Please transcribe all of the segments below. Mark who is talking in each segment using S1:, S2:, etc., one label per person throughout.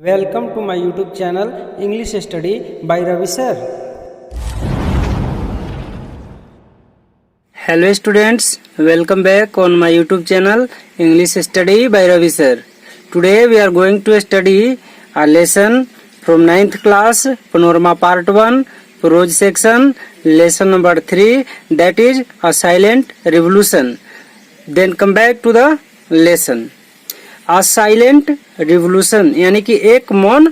S1: Welcome to my YouTube channel English Study by Ravi sir.
S2: Hello students, welcome back on my YouTube channel English Study by Ravi sir. Today we are going to study a lesson from 9th class Panorama Part 1 Prose section, lesson number 3, that is a silent revolution. Then come back to the lesson. A silent revolution यानी कि एक मौन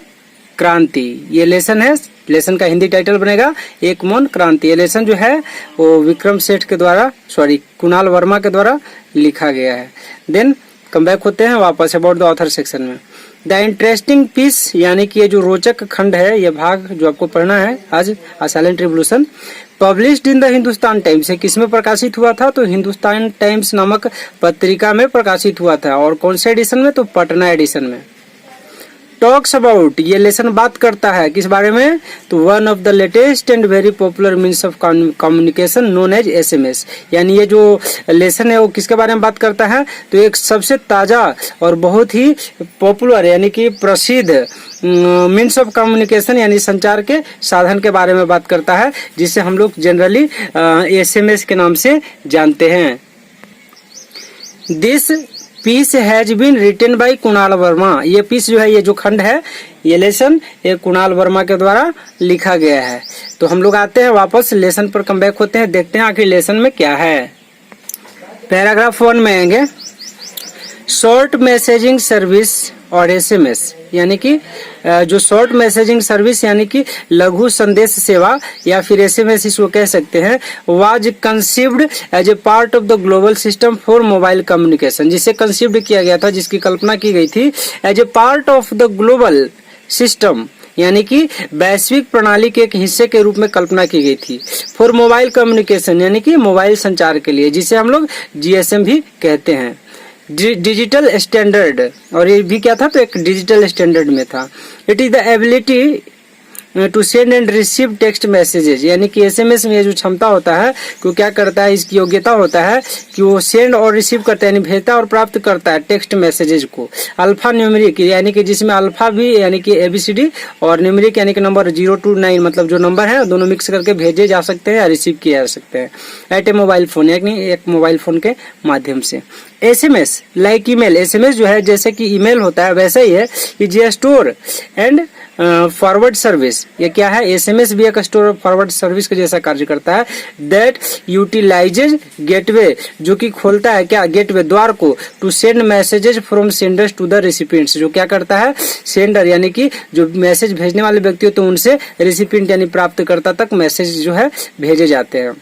S2: क्रांति, ये lesson है। Lesson का Hindi title बनेगा एक मौन क्रांति। ये लेसन जो है वो विक्रम सेठ के द्वारा कुणाल वर्मा के द्वारा लिखा गया है। देन कम बैक होते हैं वापस अबाउट द ऑथर सेक्शन में। द इंटरेस्टिंग पीस यानी कि ये जो रोचक खंड है, ये भाग जो आपको पढ़ना है आज, a silent revolution, published in the Hindustan Times. किस में प्रकाशित हुआ था? तो हिंदुस्तान टाइम्स नामक पत्रिका में प्रकाशित हुआ था। और कौन से एडिशन में? तो पटना एडिशन में। टॉक्स अबाउट, ये लेसन बात करता है किस बारे में? तो one of the latest and very popular means of communication known as SMS. यानी ये जो लेसन है वो किसके बारे में बात करता है? तो एक सबसे ताजा और बहुत ही पॉपुलर यानी कि प्रसिद्ध मीन्स ऑफ कम्युनिकेशन यानी संचार के साधन के बारे में बात करता है, जिसे हम लोग जनरली एसएमएस के नाम से जानते हैं। This piece has been written by Kunal Verma. ये पीस जो है, ये जो खंड है, ये लेसन ये कुणाल वर्मा के द्वारा लिखा गया है। तो हम लोग आते हैं वापस लेसन पर, कम बैक होते हैं, देखते हैं आखिर लेसन में क्या है। पैराग्राफ 1 में आएंगे। शॉर्ट मैसेजिंग सर्विस और एसएमएस यानी कि जो शॉर्ट मैसेजिंग सर्विस यानी कि लघु संदेश सेवा या फिर एसएमएस इसको कह सकते हैं, was conceived as a part of the global system for mobile communication. जिसे कंसीव्ड किया गया था, जिसकी कल्पना की गई थी as a part of the global system यानी कि वैश्विक प्रणाली के एक हिस्से के रूप में कल्पना की गई थी। फॉर मोबाइल कम्युनिकेशन यानी कि मोबाइल संचार के लिए, जिसे हम लोग जीएसएम भी कहते हैं। डिजिटल स्टैंडर्ड, और ये भी क्या था? तो एक डिजिटल स्टैंडर्ड में था। It is the ability to send and receive text messages यानी कि एसएमएस में जो क्षमता होता है कि वो क्या करता है, इसकी योग्यता होता है कि वो सेंड और रिसीव करता है यानी भेजता और प्राप्त करता है टेक्स्ट मैसेजेस को। अल्फा न्यूमेरिक यानी कि जिसमें अल्फा भी यानी कि एबीसीडी और न्यूमेरिक यानी कि नंबर 0 to 9 मतलब जो नंबर है दोनों मिक्स करके भेजे जा सकते हैं या रिसीव किए जा सकते हैं एट ए मोबाइल फोन यानी एक मोबाइल फोन के माध्यम से। एसएमएस लाइक ईमेल, एसएमएस जो है जैसे कि ईमेल होता है वैसा ही है कि जे स्टोर एंड फॉरवर्ड सर्विस। ये क्या है? एसएमएस भी एक स्टोर फॉरवर्ड सर्विस के जैसा कार्य करता है। दैट यूटिलाइजेज गेटवे, जो कि खोलता है क्या? गेटवे, द्वार को, to send messages from senders to the recipients. जो क्या करता है? सेंडर यानी कि जो मैसेज भेजने वाले व्यक्ति हो तो उनसे रिसिपिएंट यानी प्राप्तकर्ता तक मैसेज जो है भेजे जाते हैं।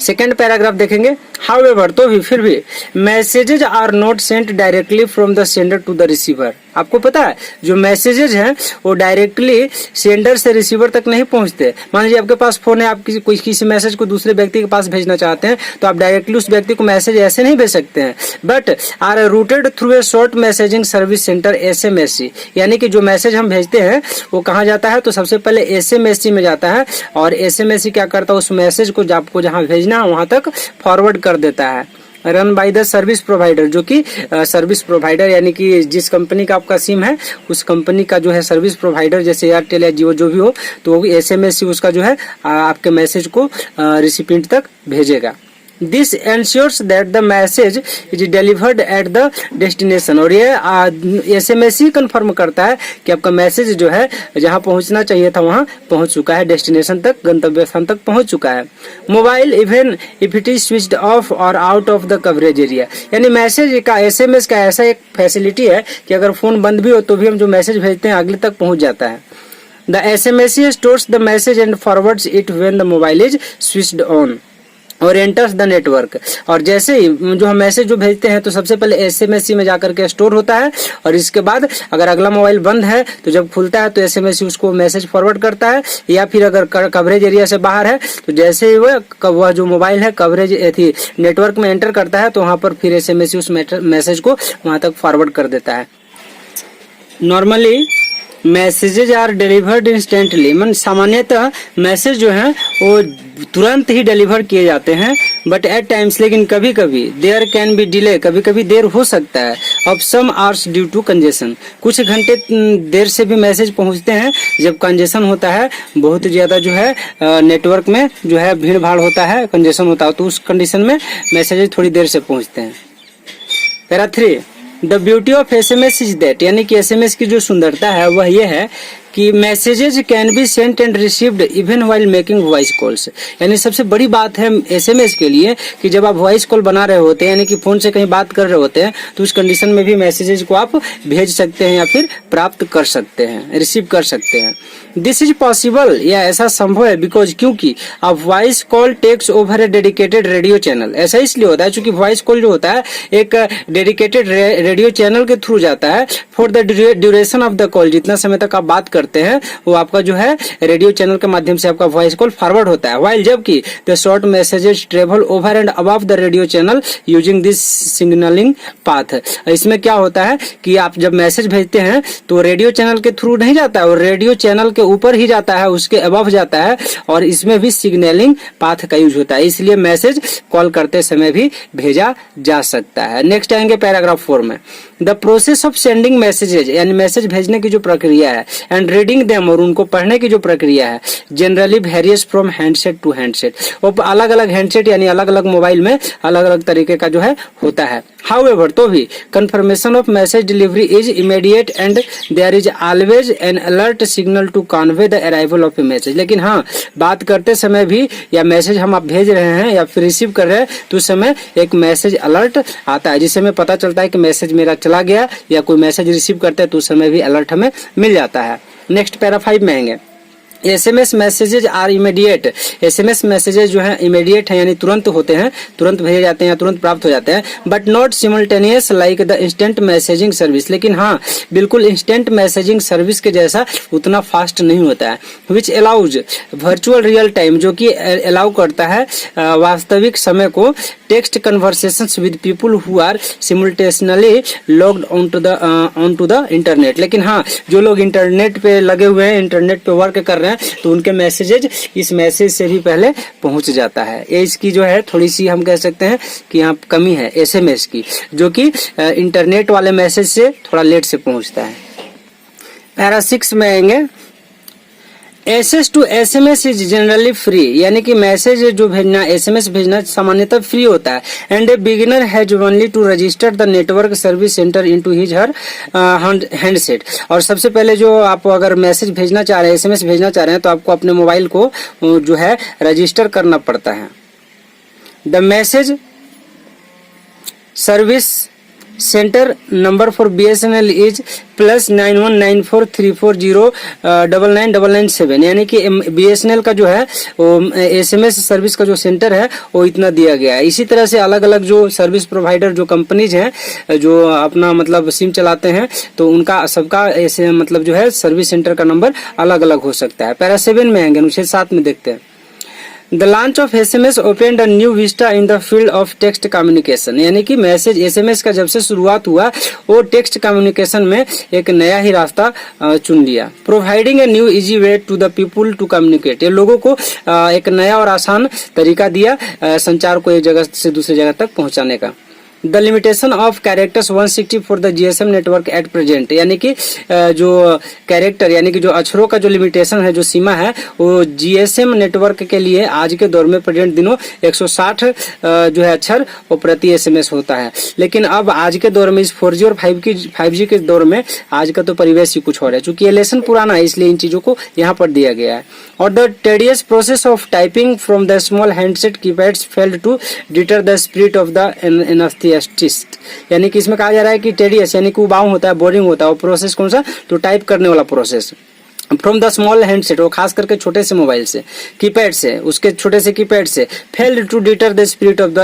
S2: सेकेंड पैराग्राफ देखेंगे। हाउएवर, तो भी फिर भी, messages are not sent directly from the sender to the receiver. आपको पता है जो मैसेजेज हैं वो डायरेक्टली सेंडर से रिसीवर तक नहीं पहुंचते। मान लीजिए आपके पास फोन है, आप किसी मैसेज को दूसरे व्यक्ति के पास भेजना चाहते हैं तो आप डायरेक्टली उस व्यक्ति को मैसेज ऐसे नहीं भेज सकते हैं, but are routed through a short messaging service centre SMSC. यानी कि जो मैसेज हम भेजते हैं वो कहाँ जाता है? तो सबसे पहले एसएमएससी में जाता है और एसएमएससी क्या करता है? उस मैसेज को आपको जहाँ भेजना है वहां तक फॉरवर्ड कर देता है। Run by the service provider, जो कि सर्विस प्रोवाइडर यानी कि जिस कंपनी का आपका सिम है उस कंपनी का जो है सर्विस प्रोवाइडर, जैसे एयरटेल या जियो जो भी हो, तो एसएमएस उसका जो है आपके मैसेज को रिसिपिएंट तक भेजेगा। This ensures that the message is delivered at the destination, और ये एसएमएस ही कंफर्म करता है कि आपका मैसेज जो है जहां पहुंचना चाहिए था वहां पहुंच चुका है, डेस्टिनेशन तक, गंतव्य स्थान तक पहुंच चुका है। Mobile even if it is switched off और out of the coverage area, यानी मैसेज का एसएमएस का ऐसा एक फैसिलिटी है कि अगर फोन बंद भी हो तो भी हम जो मैसेज भेजते हैं अगले तक पहुंच जाता है। The SMS stores the message and forwards it when the mobile is switched on और एंटर्स द नेटवर्क। और जैसे ही जो हम मैसेज जो भेजते हैं तो सबसे पहले एसएमएससी में जाकर के स्टोर होता है और इसके बाद अगर अगला मोबाइल बंद है तो जब खुलता है तो एसएमएससी उसको मैसेज फॉरवर्ड करता है, या फिर अगर कवरेज एरिया से बाहर है तो जैसे ही वह जो मोबाइल है कवरेज नेटवर्क में एंटर करता है तो वहां पर फिर एसएमएससी उस मैसेज को वहां तक फॉरवर्ड कर देता है। Normally messages are delivered instantly, मन सामान्यतः मैसेज जो है वो तुरंत ही डिलीवर किए जाते हैं। बट एट टाइम्स, लेकिन कभी कभी देयर कैन बी डिले, कभी कभी देर हो सकता है of some hours due to congestion, कुछ घंटे देर से भी मैसेज पहुंचते हैं जब कंजेशन होता है, बहुत ज्यादा जो है नेटवर्क में जो है भीड़ भाड़ होता है, कंजेशन होता है, तो उस कंडीशन में मैसेजेस थोड़ी देर से पहुंचते हैं। Para 3, the beauty of SMS is that, यानी कि SMS की जो सुंदरता है वह यह है कि messages can be sent and received even while making voice calls, यानी सबसे बड़ी बात है SMS के लिए कि जब आप वॉइस कॉल बना रहे होते हैं, यानी कि फोन से कहीं बात कर रहे होते हैं, तो उस कंडीशन में भी मैसेजेस को आप भेज सकते हैं या फिर प्राप्त कर सकते हैं, रिसीव कर सकते हैं। दिस इज पॉसिबल, या ऐसा संभव है बिकॉज, क्योंकि अब voice call takes over a dedicated radio channel, ऐसा इसलिए होता है क्योंकि वॉइस कॉल जो होता है एक डेडिकेटेड रेडियो चैनल के थ्रू जाता है for the duration of the call, जितना समय तक आप बात करते हैं वो आपका जो है रेडियो चैनल के माध्यम से आपका वॉइस कॉल फॉरवर्ड होता है। वाइल जबकि the short messages travel over and above the radio channel using this signalling path, इसमें क्या होता है कि आप जब मैसेज भेजते हैं तो रेडियो चैनल के थ्रू नहीं जाता है, और रेडियो चैनल के ऊपर ही जाता है, उसके अबव जाता है, और इसमें भी सिग्नलिंग पाथ का यूज होता है, इसलिए मैसेज कॉल करते समय भी भेजा जा सकता है। नेक्स्ट आएंगे पैराग्राफ 4 में, the process of sending messages, यानी मैसेज भेजने की जो प्रक्रिया है, एंड रीडिंग देम, और उनको पढ़ने की जो प्रक्रिया है, generally varies from handset to handset, वो अलग अलग हैंडसेट यानी अलग अलग मोबाइल में अलग अलग तरीके का जो है होता है। हाउएवर, तो भी confirmation of message delivery is immediate and there is always an alert signal to convey the arrival of a message, लेकिन हाँ, बात करते समय भी या मैसेज हम आप भेज रहे हैं या फिर रिसीव कर रहे हैं तो उस समय एक मैसेज अलर्ट आता है, जिससे हमें पता चलता है कि मैसेज मेरा चला गया, या कोई मैसेज रिसीव करते हैं तो उस समय भी अलर्ट हमें मिल जाता है। नेक्स्ट पैरा 5 में आएंगे, SMS messages are immediate, SMS messages जो है इमीडिएट है, यानी तुरंत होते हैं, तुरंत भेजे जाते हैं या तुरंत प्राप्त हो जाते हैं, but not simultaneous like the instant messaging service, लेकिन हाँ, बिल्कुल इंस्टेंट मैसेजिंग सर्विस के जैसा उतना फास्ट नहीं होता है। Which allows virtual real time, जो कि अलाउ करता है वास्तविक समय को, text conversations with people who are simultaneously logged on to the internet, लेकिन हाँ, जो लोग इंटरनेट पे लगे हुए हैं, इंटरनेट पे वर्क कर रहे हैं, तो उनके मैसेजेज इस मैसेज से भी पहले पहुंच जाता है। ये इसकी जो है थोड़ी सी हम कह सकते हैं कि यहाँ कमी है SMS की, जो कि इंटरनेट वाले मैसेज से थोड़ा लेट से पहुंचता है। पैरा 6 में आएंगे, access to SMS is generally free, यानी कि मैसेज जो भेजना, SMS भेजना सामान्यतः फ्री होता है, and a beginner has only to register the network service centre into his her handset, और सबसे पहले जो आप अगर मैसेज भेजना चाह रहे हैं, SMS भेजना चाह रहे हैं, तो आपको अपने मोबाइल को जो है रजिस्टर करना पड़ता है। The message service centre number for BSNL is +919434099997, यानी कि BSNL का जो है वो SMS सर्विस का जो सेंटर है वो इतना दिया गया है। इसी तरह से अलग अलग जो सर्विस प्रोवाइडर जो कंपनीज हैं जो अपना मतलब सिम चलाते हैं, तो उनका सबका ऐसे मतलब जो है सर्विस सेंटर का नंबर अलग अलग हो सकता है। पैरा 7 में आएंगे, अनुच्छेद 7 में देखते हैं, the launch of SMS opened a new Vista in the field of text communication, यानी कि मैसेज SMS का जब से शुरुआत हुआ वो टेक्स्ट कम्युनिकेशन में एक नया ही रास्ता चुन लिया। Providing a new easy way to the people to communicate, ये लोगों को एक नया और आसान तरीका दिया संचार को एक जगह से दूसरी जगह तक पहुंचाने का। The limitation of characters 160 for the GSM network at present, यानी कि जो कैरेक्टर यानी कि जो अक्षरों का जो लिमिटेशन है, जो सीमा है, वो GSM नेटवर्क के लिए आज के दौर में प्रेजेंट दिनों 160 जो है अक्षर वो प्रति SMS होता है। लेकिन अब आज के दौर में इस 4G और 5G के दौर में आज का तो परिवेश ही कुछ और है, चूंकि ये लेसन पुराना है इसलिए इन चीजों को यहाँ पर दिया गया है। और the tedious process of typing from the small handset keypads failed to deter the spirit of the enthusiast, यानी कि इसमें कहा जा रहा है कि टेडियस यानी कि उबाऊ होता है, बोरिंग होता है, वो प्रोसेस कौन सा, तो टाइप करने वाला process from the small handset, वो खास करके छोटे से मोबाइल से, कीपैड से, उसके छोटे से कीपैड से, failed to deter the spirit of the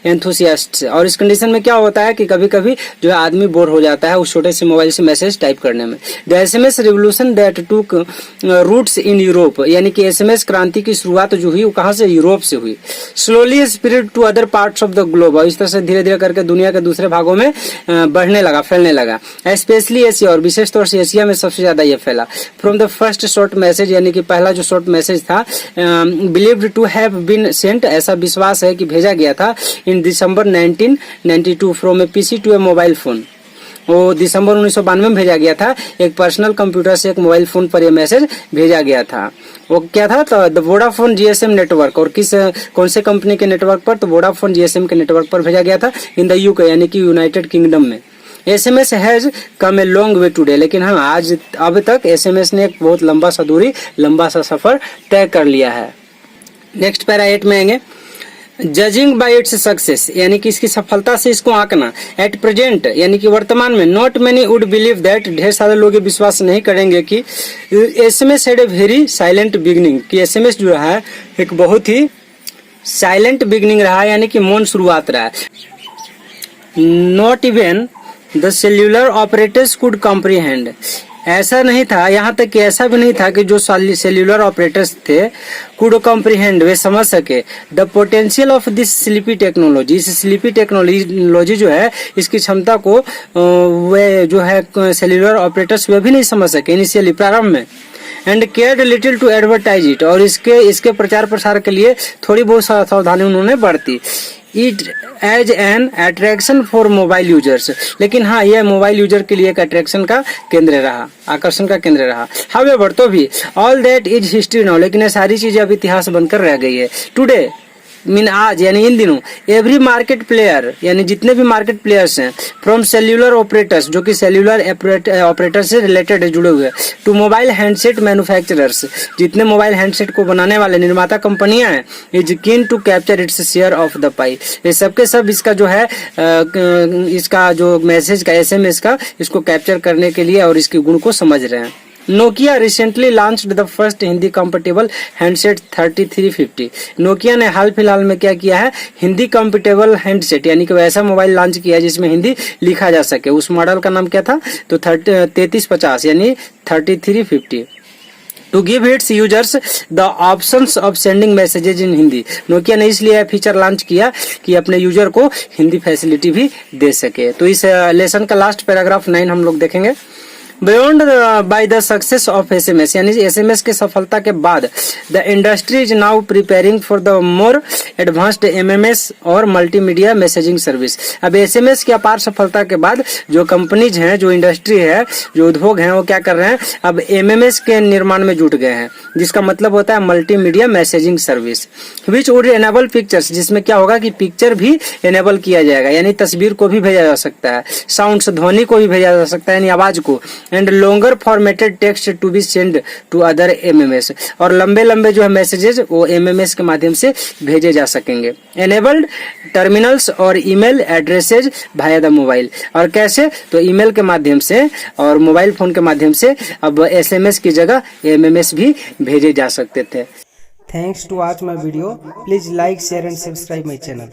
S2: enthusiast. और इस कंडीशन में क्या होता है कि कभी कभी जो है आदमी बोर हो जाता है उस छोटे से मोबाइल से मैसेज टाइप करने में। द SMS रिवोल्यूशन दैट टूक रूट्स इन यूरोप, यानी कि SMS क्रांति की शुरुआत जो हुई वो कहाँ से, यूरोप से हुई। Slowly spread to other parts of the globe, और इस तरह से धीरे धीरे करके दुनिया के दूसरे भागों में बढ़ने लगा, फैलने लगा। स्पेशली एशिया, और विशेष तौर से एशिया में सबसे ज्यादा ये फैला। From from the first short message, यानी कि पहला जो शॉर्ट मैसेज था, believed to have been sent, ऐसा विश्वास है कि भेजा गया था in December 1992 from a PC to a mobile phone. वो दिसंबर 1992 में भेजा गया था, एक पर्सनल कंप्यूटर से एक मोबाइल फोन पर यह मैसेज भेजा गया था। वो क्या था, तो द वोडाफोन जीएसएम नेटवर्क, और कौन से कंपनी के नेटवर्क पर, तो वोडाफोन जीएसएम के नेटवर्क पर भेजा गया था इन द यूके, यानी कि यूनाइटेड किंगडम में। SMS has come a long way today, लेकिन हाँ आज अब तक SMS ने एक बहुत लंबा सा दूरी, लंबा सा सफर तय कर लिया है। नेक्स्ट पैरा 8 में आएंगे, जजिंग बाय इट्स सक्सेस, यानी कि इसकी सफलता से इसको आंकना। एट प्रेजेंट, यानी कि वर्तमान में, not many would believe that, ढेर सारे लोग ये विश्वास नहीं करेंगे कि SMS had a very silent beginning, कि SMS जो है एक बहुत ही साइलेंट बिगिनिंग रहा, यानी कि मौन शुरुआत रहा। Not even the cellular operators could comprehend, ऐसा नहीं था, यहाँ तक कि ऐसा भी नहीं था कि जो सेल्यूलर ऑपरेटर्स थे कुड कॉम्प्रीहेंड, वे समझ सके the potential of this sleepy technology, इस स्लीपी टेक्नोलॉजी जो है इसकी क्षमता को वे जो है सेल्यूलर ऑपरेटर्स वे भी नहीं समझ सके इनिशियली, प्रारंभ में। And cared little to advertise it, और इसके प्रचार प्रसार के लिए थोड़ी बहुत सावधानी उन्होंने बरती। It as an attraction for mobile users, लेकिन हाँ यह मोबाइल यूजर के लिए एक अट्रैक्शन का केंद्र रहा, आकर्षण का केंद्र रहा। हावेवर, तो भी all that is history now, लेकिन ये सारी चीजें अब इतिहास बनकर रह गई है। टुडे मीन आज, यानी इन दिनों, एवरी मार्केट प्लेयर, यानी जितने भी मार्केट प्लेयर्स हैं, फ्रॉम सेल्यूलर ऑपरेटर्स, जो कि सेल्यूलर ऑपरेटर से रिलेटेड है, जुड़े हुए, टू मोबाइल हैंडसेट मैन्युफैक्चरर्स, जितने मोबाइल हैंडसेट को बनाने वाले निर्माता कंपनियां हैं, is keen to capture its share of the pie, ये सबके सब इसका जो है इसका जो मैसेज का, SMS का, इसको कैप्चर करने के लिए और इसके गुण को समझ रहे हैं। Nokia recently launched the first Hindi compatible handset 3350, Nokia ने हाल फिलहाल में क्या किया है, हिंदी कंपेटेबल हैंडसेट, यानी कि वैसा मोबाइल लॉन्च किया है जिसमें हिंदी लिखा जा सके। उस मॉडल का नाम क्या था, तो 3350 यानी 3350। To give its users the options of sending messages in Hindi, Nokia ने इसलिए फीचर लॉन्च किया कि अपने यूजर को हिंदी फैसिलिटी भी दे सके। तो इस लेसन का लास्ट पैराग्राफ 9 हम लोग देखेंगे। Beyond by the success of SMS, यानी SMS के सफलता के बाद, the industry is now preparing for the more advanced MMS और मल्टीमीडिया मैसेजिंग सर्विस। अब SMS की अपार सफलता के बाद जो कंपनीज हैं, जो इंडस्ट्री है, जो उद्योग हैं, वो क्या कर रहे हैं, अब MMS के निर्माण में जुट गए हैं, जिसका मतलब होता है multimedia messaging service, which would enable pictures, जिसमें क्या होगा कि पिक्चर भी एनेबल किया जाएगा, यानी तस्वीर को भी भेजा जा सकता है, साउंड्स, ध्वनि को भी भेजा जा सकता है, यानी आवाज को, and longer formatted text to be send to other MMS, और लंबे लंबे जो है मैसेजेस वो MMS के माध्यम से भेजे जा सकेंगे। एनेबल्ड टर्मिनल्स और email addresses via the mobile, और कैसे, तो ईमेल के माध्यम से और मोबाइल फोन के माध्यम से अब SMS की जगह MMS भी भेजे जा सकते थे।
S1: Thanks to watch my video. Please like, share and subscribe my channel.